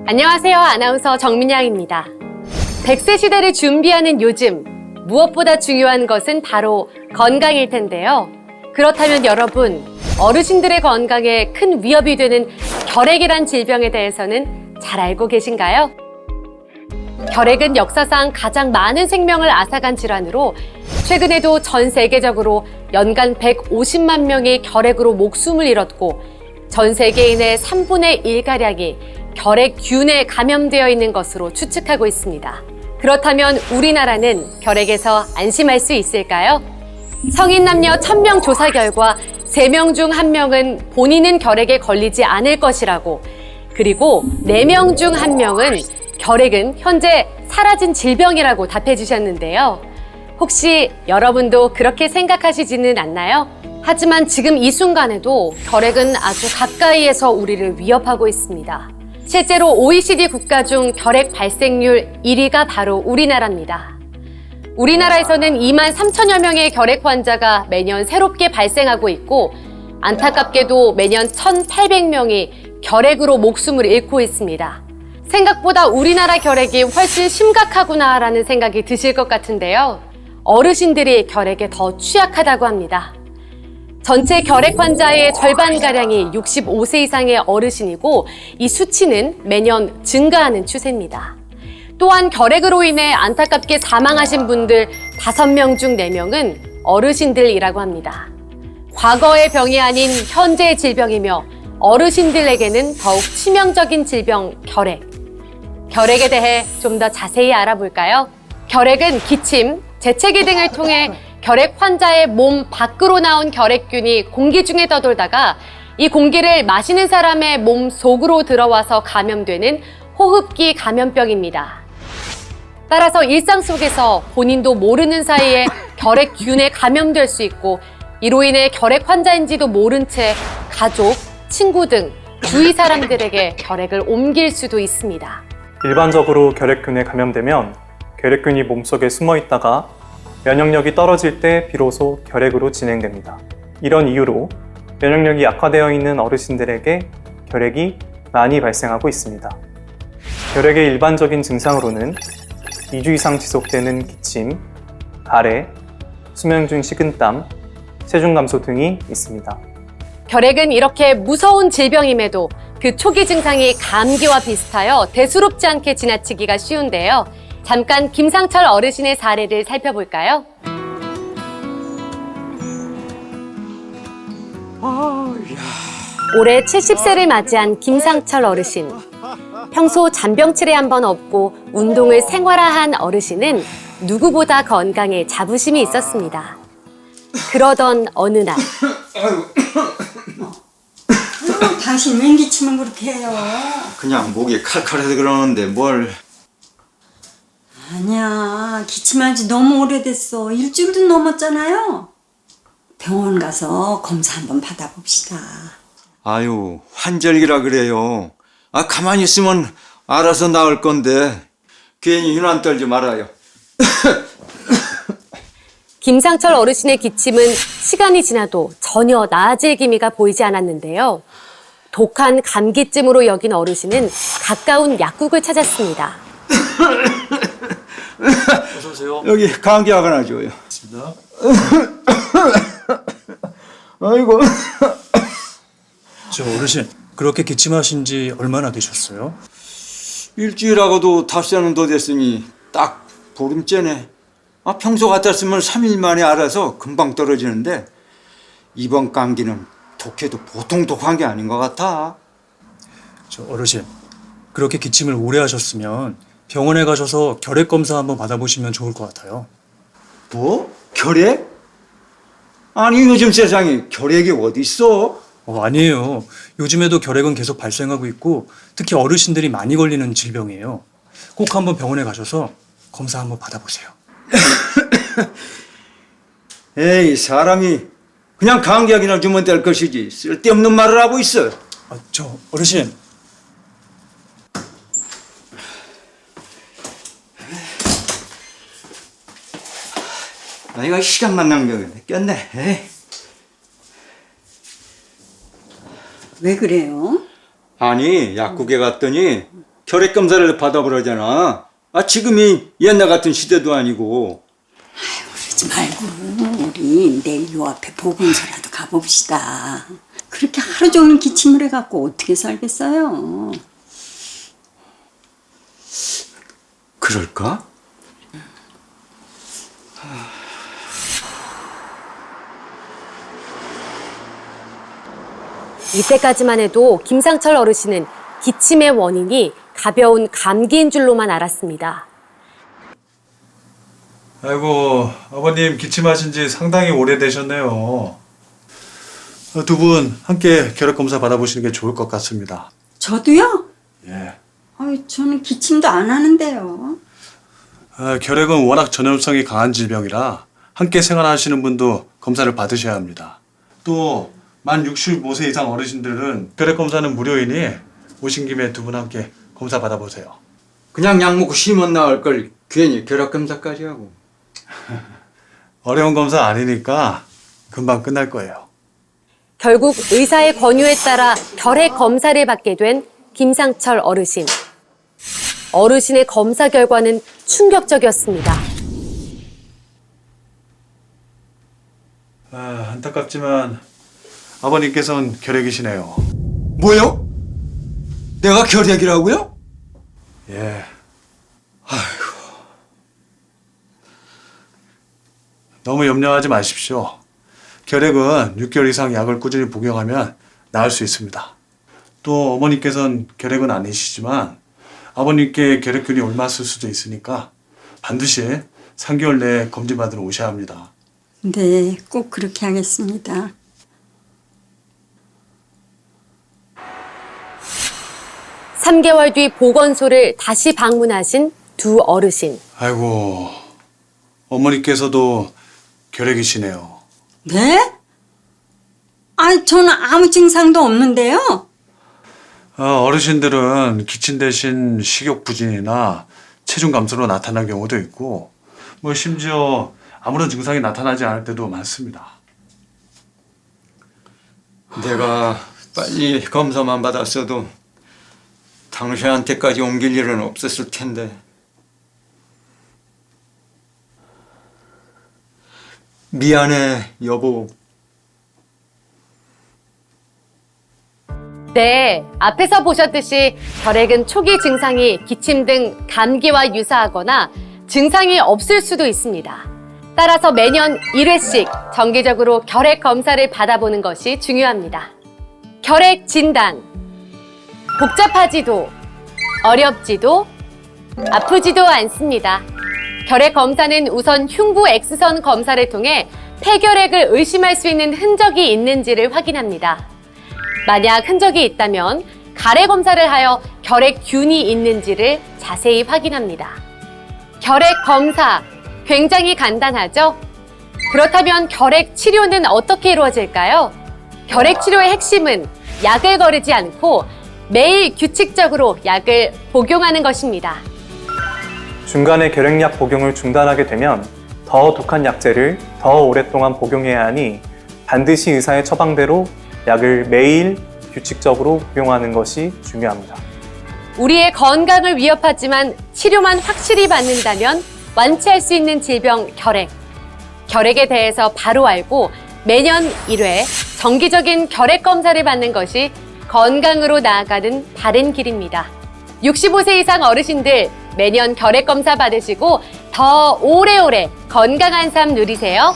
안녕하세요. 아나운서 정민양입니다. 100세 시대를 준비하는 요즘, 무엇보다 중요한 것은 바로 건강일 텐데요. 그렇다면 여러분, 어르신들의 건강에 큰 위협이 되는 결핵이란 질병에 대해서는 잘 알고 계신가요? 결핵은 역사상 가장 많은 생명을 앗아간 질환으로 최근에도 전 세계적으로 연간 150만 명이 결핵으로 목숨을 잃었고 전 세계인의 3분의 1가량이 결핵균에 감염되어 있는 것으로 추측하고 있습니다. 그렇다면 우리나라는 결핵에서 안심할 수 있을까요? 성인 남녀 1000명 조사 결과 3명 중 1명은 본인은 결핵에 걸리지 않을 것이라고, 그리고 4명 중 1명은 결핵은 현재 사라진 질병이라고 답해 주셨는데요. 혹시 여러분도 그렇게 생각하시지는 않나요? 하지만 지금 이 순간에도 결핵은 아주 가까이에서 우리를 위협하고 있습니다. 실제로 OECD 국가 중 결핵 발생률 1위가 바로 우리나라입니다. 우리나라에서는 2만 3천여 명의 결핵 환자가 매년 새롭게 발생하고 있고 안타깝게도 매년 1,800명이 결핵으로 목숨을 잃고 있습니다. 생각보다 우리나라 결핵이 훨씬 심각하구나라는 생각이 드실 것 같은데요. 어르신들이 결핵에 더 취약하다고 합니다. 전체 결핵 환자의 절반가량이 65세 이상의 어르신이고 이 수치는 매년 증가하는 추세입니다. 또한 결핵으로 인해 안타깝게 사망하신 분들 5명 중 4명은 어르신들이라고 합니다. 과거의 병이 아닌 현재의 질병이며 어르신들에게는 더욱 치명적인 질병 결핵. 결핵에 대해 좀 더 자세히 알아볼까요? 결핵은 기침, 재채기 등을 통해 결핵 환자의 몸 밖으로 나온 결핵균이 공기 중에 떠돌다가 이 공기를 마시는 사람의 몸 속으로 들어와서 감염되는 호흡기 감염병입니다. 따라서 일상 속에서 본인도 모르는 사이에 결핵균에 감염될 수 있고 이로 인해 결핵 환자인지도 모른 채 가족, 친구 등 주위 사람들에게 결핵을 옮길 수도 있습니다. 일반적으로 결핵균에 감염되면 결핵균이 몸속에 숨어 있다가 면역력이 떨어질 때 비로소 결핵으로 진행됩니다. 이런 이유로 면역력이 약화되어 있는 어르신들에게 결핵이 많이 발생하고 있습니다. 결핵의 일반적인 증상으로는 2주 이상 지속되는 기침, 가래, 수면 중 식은땀, 체중 감소 등이 있습니다. 결핵은 이렇게 무서운 질병임에도 그 초기 증상이 감기와 비슷하여 대수롭지 않게 지나치기가 쉬운데요. 잠깐 김상철 어르신의 사례를 살펴볼까요? 올해 70세를 맞이한 김상철 어르신. 평소 잔병치레 한 번 없고 운동을 생활화한 어르신은 누구보다 건강에 자부심이 있었습니다. 그러던 어느 날. 당신 웬 기침을 그렇게 해요? 그냥 목이 칼칼해서 그러는데 뭘. 아니야, 기침한 지 너무 오래됐어. 일주일도 넘었잖아요. 병원 가서 검사 한번 받아봅시다. 아유, 환절기라 그래요. 가만히 있으면 알아서 나을 건데 괜히 유난 떨지 말아요. 김상철 어르신의 기침은 시간이 지나도 전혀 나아질 기미가 보이지 않았는데요. 독한 감기쯤으로 여긴 어르신은 가까운 약국을 찾았습니다. 어서 오세요. 여기 감기약 하나 줘요. 있습니다. 아이고. 저 어르신, 그렇게 기침하신 지 얼마나 되셨어요? 일주일하고도 닷새는 더 됐으니 딱 보름째네. 평소 같았으면 3일 만에 알아서 금방 떨어지는데 이번 감기는 독해도 보통 독한 게 아닌 것 같아. 저 어르신, 그렇게 기침을 오래 하셨으면 병원에 가셔서 결핵 검사 한번 받아보시면 좋을 것 같아요. 뭐? 결핵? 아니 요즘 세상에 결핵이 어디 있어? 아니에요. 요즘에도 결핵은 계속 발생하고 있고 특히 어르신들이 많이 걸리는 질병이에요. 꼭 한번 병원에 가셔서 검사 한번 받아보세요. 에이, 사람이 그냥 감기약이나 주면 될 것이지 쓸데없는 말을 하고 있어. 저 어르신, 이거 시간만 낭비하겠네. 꼈네. 에이. 왜 그래요? 아니 약국에 갔더니 혈액 검사를 받아보라잖아. 지금이 옛날 같은 시대도 아니고. 그러지 말고 우리 내일 요 앞에 보건소라도 가봅시다. 그렇게 하루 종일 기침을 해갖고 어떻게 살겠어요? 그럴까? 이때까지만 해도 김상철 어르신은 기침의 원인이 가벼운 감기인 줄로만 알았습니다. 아이고, 아버님 기침하신 지 상당히 오래되셨네요. 두 분 함께 혈액 검사 받아보시는 게 좋을 것 같습니다. 저도요? 예. 저는 기침도 안 하는데요. 결핵은 워낙 전염성이 강한 질병이라 함께 생활하시는 분도 검사를 받으셔야 합니다. 또 만 65세 이상 어르신들은 혈액 검사는 무료이니 오신 김에 두 분 함께 검사 받아보세요. 그냥 약 먹고 쉬면 나을 걸 괜히 혈액 검사까지 하고. 어려운 검사 아니니까 금방 끝날 거예요. 결국 의사의 권유에 따라 혈액 검사를 받게 된 김상철 어르신. 어르신의 검사 결과는 충격적이었습니다. 안타깝지만 아버님께서는 결핵이시네요. 뭐요? 내가 결핵이라고요? 예. 너무 염려하지 마십시오. 결핵은 6개월 이상 약을 꾸준히 복용하면 나을 수 있습니다. 또 어머니께서는 결핵은 아니시지만 아버님께 결핵균이 옮았을 수도 있으니까 반드시 3개월 내에 검진받으러 오셔야 합니다. 네, 꼭 그렇게 하겠습니다. 삼 3개월 뒤 보건소를 다시 방문하신 두 어르신. 아이고, 어머니께서도 결핵이시네요. 네? 저는 아무 증상도 없는데요. 어르신들은 기침 대신 식욕 부진이나 체중 감소로 나타날 경우도 있고 심지어 아무런 증상이 나타나지 않을 때도 많습니다. 내가 빨리 검사만 받았어도 당신한테까지 옮길 일은 없었을 텐데. 미안해, 여보. 네, 앞에서 보셨듯이 결핵은 초기 증상이 기침 등 감기와 유사하거나 증상이 없을 수도 있습니다. 따라서 매년 1회씩 정기적으로 결핵 검사를 받아보는 것이 중요합니다. 결핵 진단. 복잡하지도, 어렵지도, 아프지도 않습니다. 결핵 검사는 우선 흉부 X선 검사를 통해 폐결핵을 의심할 수 있는 흔적이 있는지를 확인합니다. 만약 흔적이 있다면 가래 검사를 하여 결핵균이 있는지를 자세히 확인합니다. 결핵 검사, 굉장히 간단하죠? 그렇다면 결핵 치료는 어떻게 이루어질까요? 결핵 치료의 핵심은 약을 거르지 않고 매일 규칙적으로 약을 복용하는 것입니다. 중간에 결핵약 복용을 중단하게 되면 더 독한 약제를 더 오랫동안 복용해야 하니 반드시 의사의 처방대로 약을 매일 규칙적으로 복용하는 것이 중요합니다. 우리의 건강을 위협하지만 치료만 확실히 받는다면 완치할 수 있는 질병 결핵. 결핵에 대해서 바로 알고 매년 1회 정기적인 결핵 검사를 받는 것이 건강으로 나아가는 바른 길입니다. 65세 이상 어르신들 매년 결핵 검사 받으시고 더 오래오래 건강한 삶 누리세요.